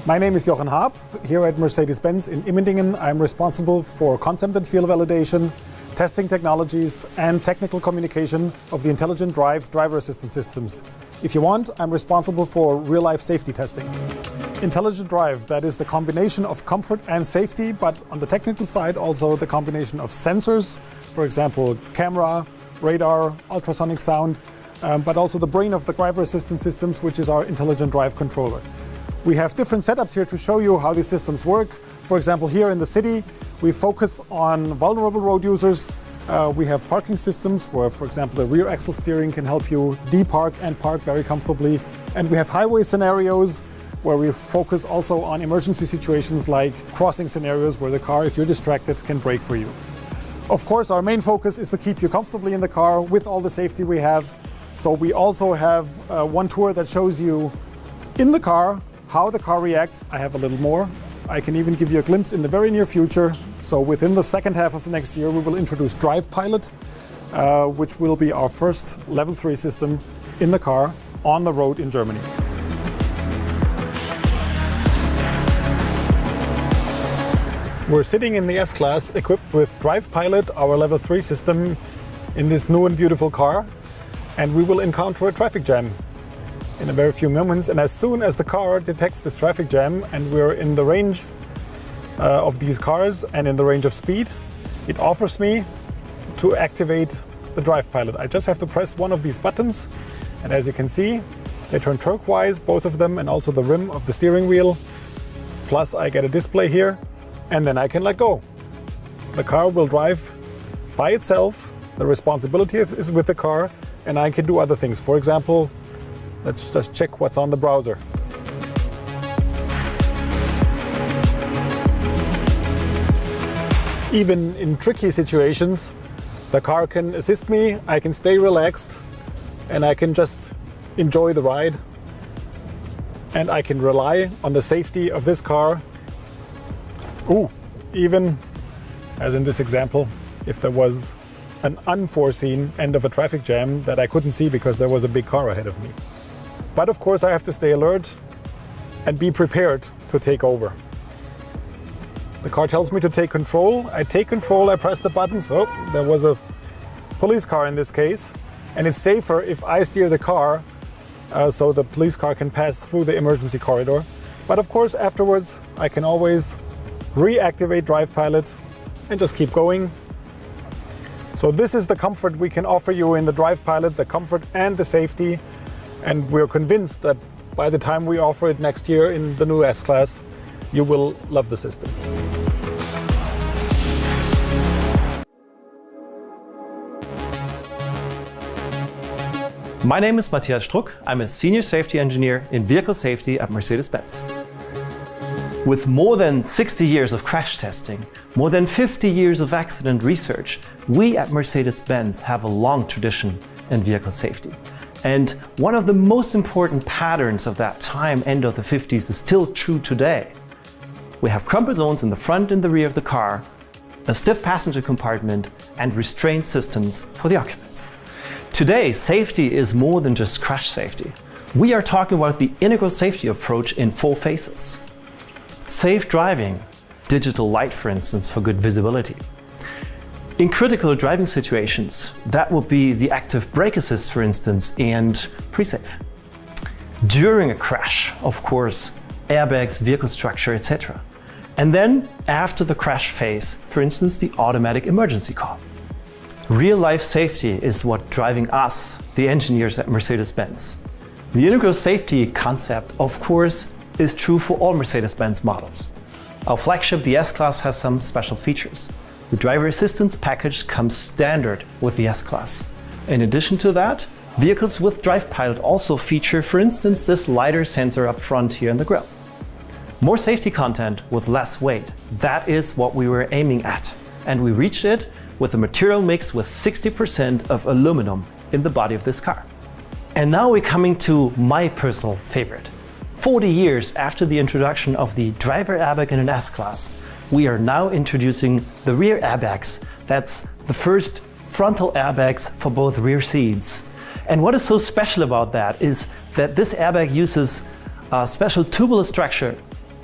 My name is Jochen Haab. Here at Mercedes-Benz in Immendingen, I'm responsible for concept and field validation, testing technologies, and technical communication of the intelligent drive driver assistance systems. If you want, I'm responsible for real-life safety testing. Intelligent drive, that is the combination of comfort and safety, but on the technical side also the combination of sensors, for example, camera, radar, ultrasonic sound, but also the brain of the driver assistance systems, which is our intelligent drive controller. We have different setups here to show you how these systems work. For example, here in the city, we focus on vulnerable road users. We have parking systems where, for example, the rear axle steering can help you depark and park very comfortably. And we have highway scenarios where we focus also on emergency situations like crossing scenarios where the car, if you're distracted, can brake for you. Of course, our main focus is to keep you comfortably in the car with all the safety we have. So we also have one tour that shows you in the car how the car reacts. I have a little more. I can even give you a glimpse in the very near future. So within the second half of the next year, we will introduce Drive Pilot, which will be our first Level 3 system in the car on the road in Germany. We're sitting in the S-Class equipped with Drive Pilot, our Level 3 system, in this new and beautiful car. And we will encounter a traffic jam in a very few moments, and as soon as the car detects this traffic jam and we're in the range of these cars and in the range of speed, it offers me to activate the Drive Pilot. I just have to press one of these buttons, and as you can see, they turn turquoise, both of them, and also the rim of the steering wheel. Plus I get a display here, and then I can let go. The car will drive by itself. The responsibility is with the car, and I can do other things. For example, let's just check what's on the browser. Even in tricky situations, the car can assist me, I can stay relaxed, and I can just enjoy the ride. And I can rely on the safety of this car. Even, as in this example, if there was an unforeseen end of a traffic jam that I couldn't see because there was a big car ahead of me. But of course I have to stay alert and be prepared to take over. The car tells me to take control. I take control, I press the buttons. Oh, there was a police car in this case. And it's safer if I steer the car so the police car can pass through the emergency corridor. But of course afterwards I can always reactivate Drive Pilot and just keep going. So this is the comfort we can offer you in the Drive Pilot, the comfort and the safety. And we're convinced that by the time we offer it next year in the new S-Class, you will love the system. My name is Matthias Struck. I'm a senior safety engineer in vehicle safety at Mercedes-Benz. With more than 60 years of crash testing, more than 50 years of accident research, we at Mercedes-Benz have a long tradition in vehicle safety. And one of the most important patterns of that time, end of the 50s, is still true today. We have crumple zones in the front and the rear of the car, a stiff passenger compartment, and restraint systems for the occupants. Today, safety is more than just crash safety. We are talking about the integral safety approach in 4 phases. Safe driving, digital light for instance for good visibility. In critical driving situations, that would be the active brake assist for instance and pre-safe. During a crash, of course, airbags, vehicle structure, etc. And then after the crash phase, for instance the automatic emergency call. Real life safety is what driving us, the engineers at Mercedes-Benz. The integral safety concept, of course, is true for all Mercedes-Benz models. Our flagship, the S-Class, has some special features. The driver assistance package comes standard with the S-Class. In addition to that, vehicles with Drive Pilot also feature, for instance, this LiDAR sensor up front here in the grille. More safety content with less weight. That is what we were aiming at. And we reached it with a material mix with 60% of aluminum in the body of this car. And now we're coming to my personal favorite. 40 years after the introduction of the driver airbag in an S-Class, we are now introducing the rear airbags. That's the first frontal airbags for both rear seats. And what is so special about that is that this airbag uses a special tubular structure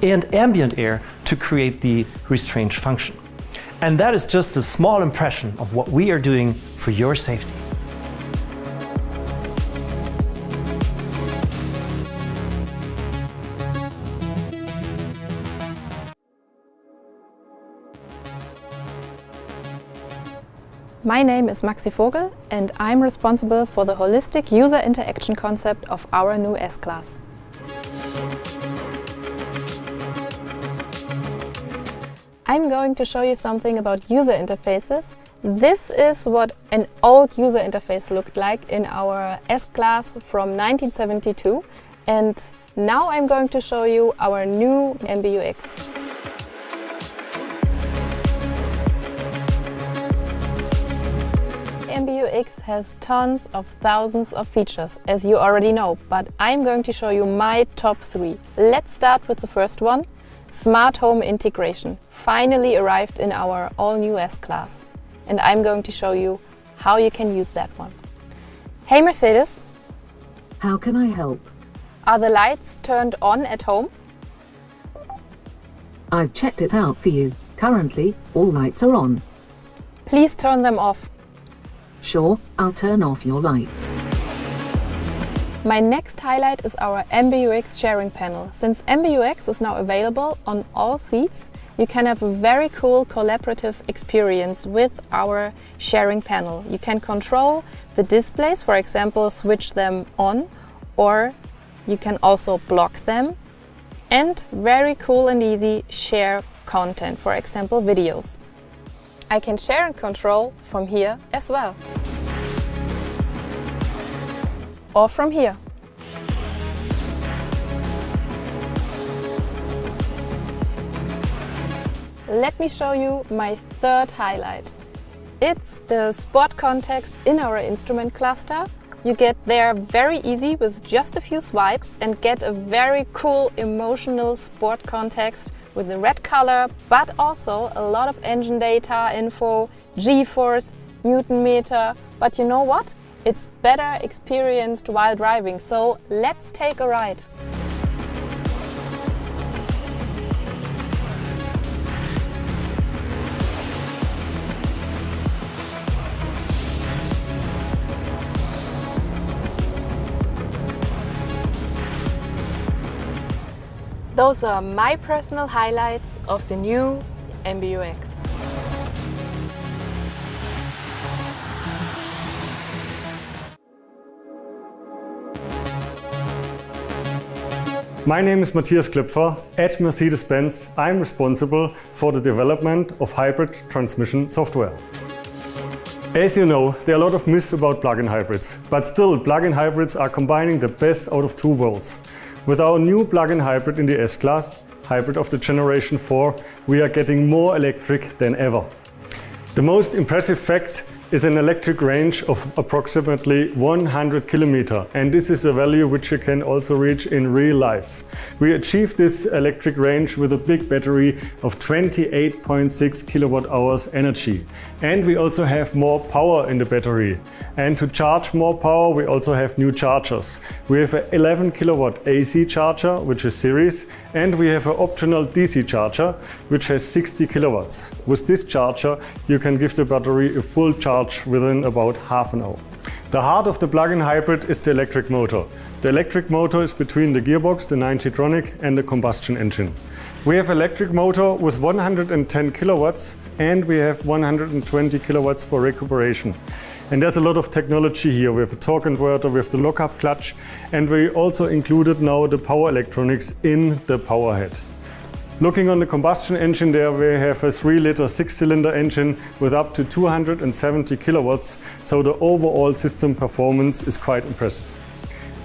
and ambient air to create the restraint function. And that is just a small impression of what we are doing for your safety. My name is Maxi Vogel and I'm responsible for the holistic user interaction concept of our new S-Class. I'm going to show you something about user interfaces. This is what an old user interface looked like in our S-Class from 1972, and now I'm going to show you our new MBUX. MBUX has tons of thousands of features, as you already know, but I'm going to show you my top 3. Let's start with the first one. Smart home integration finally arrived in our all-new S-Class, and I'm going to show you how you can use that one. Hey Mercedes! How can I help? Are the lights turned on at home? I've checked it out for you. Currently, all lights are on. Please turn them off. Sure, I'll turn off your lights. My next highlight is our MBUX sharing panel. Since MBUX is now available on all seats, you can have a very cool collaborative experience with our sharing panel. You can control the displays, for example, switch them on, or you can also block them. And very cool and easy, share content, for example, videos. I can share and control from here as well. Or from here. Let me show you my third highlight. It's the sport context in our instrument cluster. You get there very easy with just a few swipes and get a very cool emotional sport context with the red color, but also a lot of engine data, info, G-force, Newton meter. But you know what? It's better experienced while driving, so let's take a ride. Those are my personal highlights of the new MBUX. My name is Matthias Klöpfer. At Mercedes-Benz, I'm responsible for the development of hybrid transmission software. As you know, there are a lot of myths about plug-in hybrids, but still plug-in hybrids are combining the best out of two worlds. With our new plug-in hybrid in the S-Class, hybrid of the Generation 4, we are getting more electric than ever. The most impressive fact is an electric range of approximately 100 kilometers, and this is a value which you can also reach in real life. We achieved this electric range with a big battery of 28.6 kilowatt hours energy, and we also have more power in the battery. And to charge more power, we also have new chargers. We have an 11 kilowatt AC charger, which is series, and we have an optional DC charger, which has 60 kilowatts. With this charger, you can give the battery a full charge within about half an hour. The heart of the plug-in hybrid is the electric motor. The electric motor is between the gearbox, the 9T-tronic, and the combustion engine. We have electric motor with 110 kilowatts, and we have 120 kilowatts for recuperation. And there's a lot of technology here. We have a torque inverter, we have the lock-up clutch, and we also included now the power electronics in the power head. Looking on the combustion engine, there we have a 3-liter 6-cylinder engine with up to 270 kilowatts, so the overall system performance is quite impressive.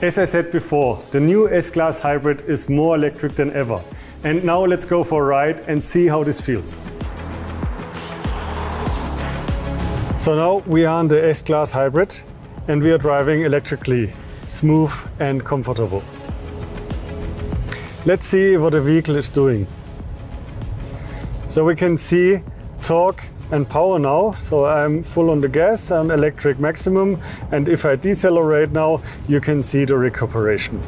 As I said before, the new S-Class hybrid is more electric than ever. And now let's go for a ride and see how this feels. So now we are on the S-Class hybrid and we are driving electrically, smooth and comfortable. Let's see what the vehicle is doing. So we can see torque and power now. So I'm full on the gas and electric maximum. And if I decelerate now, you can see the recuperation.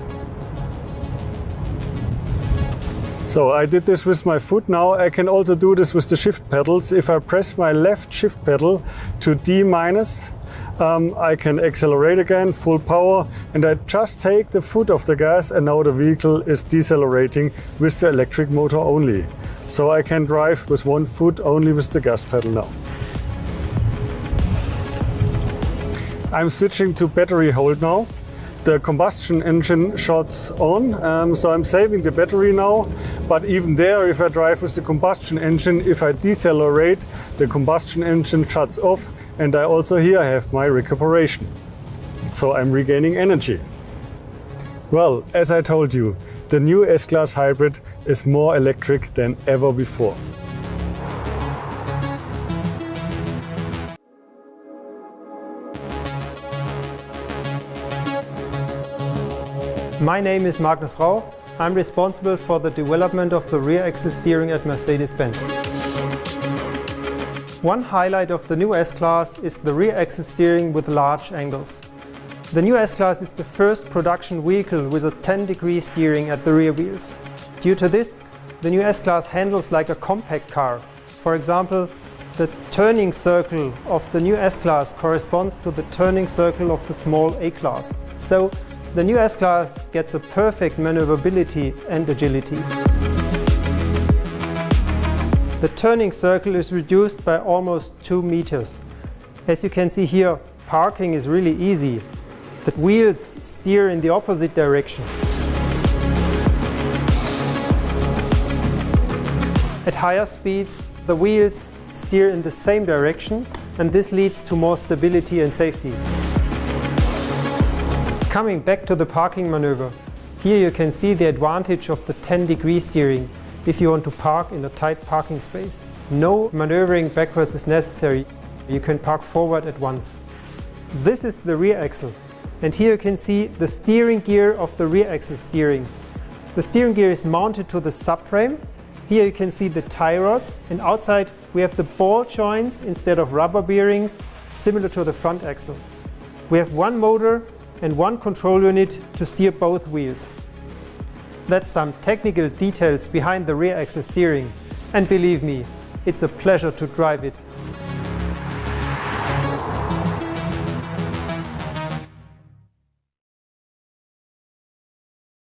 So I did this with my foot. Now I can also do this with the shift pedals. If I press my left shift pedal to D minus, I can accelerate again, full power, and I just take the foot off the gas and now the vehicle is decelerating with the electric motor only. So I can drive with one foot only with the gas pedal now. I'm switching to battery hold now. The combustion engine shuts on, so I'm saving the battery now. But even there, if I drive with the combustion engine, if I decelerate, the combustion engine shuts off, and I also here have my recuperation. So I'm regaining energy. Well, as I told you, the new S-Class hybrid is more electric than ever before. My name is Magnus Rau. I'm responsible for the development of the rear axle steering at Mercedes-Benz. One highlight of the new S-Class is the rear axle steering with large angles. The new S-Class is the first production vehicle with a 10-degree steering at the rear wheels. Due to this, the new S-Class handles like a compact car. For example, the turning circle of the new S-Class corresponds to the turning circle of the small A-Class. So, the new S-Class gets a perfect maneuverability and agility. The turning circle is reduced by almost 2 meters. As you can see here, parking is really easy. The wheels steer in the opposite direction. At higher speeds, the wheels steer in the same direction, and this leads to more stability and safety. Coming back to the parking maneuver, here you can see the advantage of the 10-degree steering if you want to park in a tight parking space. No maneuvering backwards is necessary. You can park forward at once. This is the rear axle, and here you can see the steering gear of the rear axle steering. The steering gear is mounted to the subframe. Here you can see the tie rods, and outside we have the ball joints instead of rubber bearings, similar to the front axle. We have one motor and one control unit to steer both wheels. That's some technical details behind the rear axle steering, and believe me, it's a pleasure to drive it.